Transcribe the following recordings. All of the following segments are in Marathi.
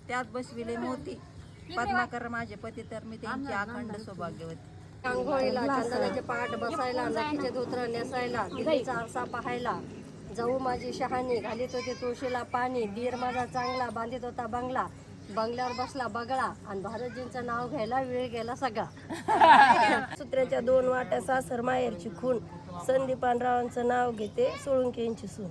त्यात बसविले मोती. पद्माकर माझे पती, तर मी त्यांची अखंड सौभाग्यवती. आंघोळीला चंदनाचे पाट बसायला, नखीचे धोत्र नेसायला, दिल्लीचा आरसा पाहायला, जाऊ माझी शहाणी घालीत होते तुळशीला पाणी, दीर माझा चांगला बांधित होता बंगला, बंगल्यावर बसला बगळा, आणि भारतजींचं नाव घ्यायला वेळ गेला सगळा. सूत्र्याच्या 2 वाट्या सासर माहेरची खून, संदीपानरावांचं नाव घेते सोळुंकेंची सून.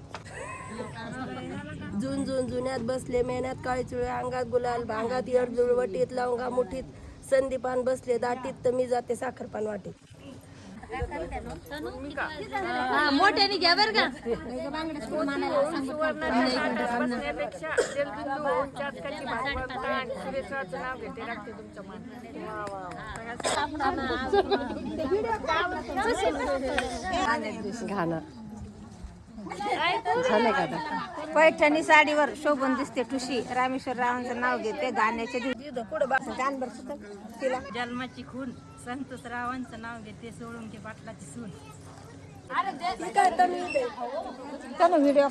जून जून जुन्यात बसले मेहनत काळी चुळे, अंगात गुलाल भांगात यरजुळ वटीत, लवंगा मुठीत, संदीपान बसले दाटीत, तर मी जाते साखरपान वाटीत. मोठ्याने घ्या बर का. घाणं झालं का आता? पैठणी साडीवर शोभून दिसते ठुशी, रामेश्वर रावांचं नाव घेते गाण्याचे जन्माची खून, संतोष रावांचं नाव घेते सोळुंके पाटलाची सून. व्हिडिओ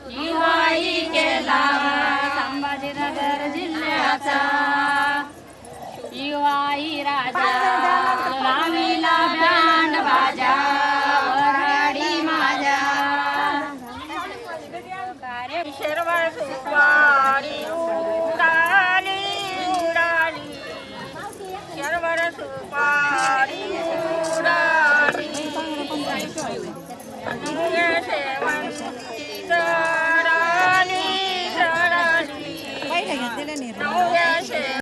दिवाळी केला संभाजीनगर जिल्ह्याचा, दिवाळी राजा लाविला बँड बाजा, वराडी माझ्या शेरवाळ सुपारी उडाली उडाली, शेरवाळ सुपारी उडाली, शेवंती जळाली जळाली.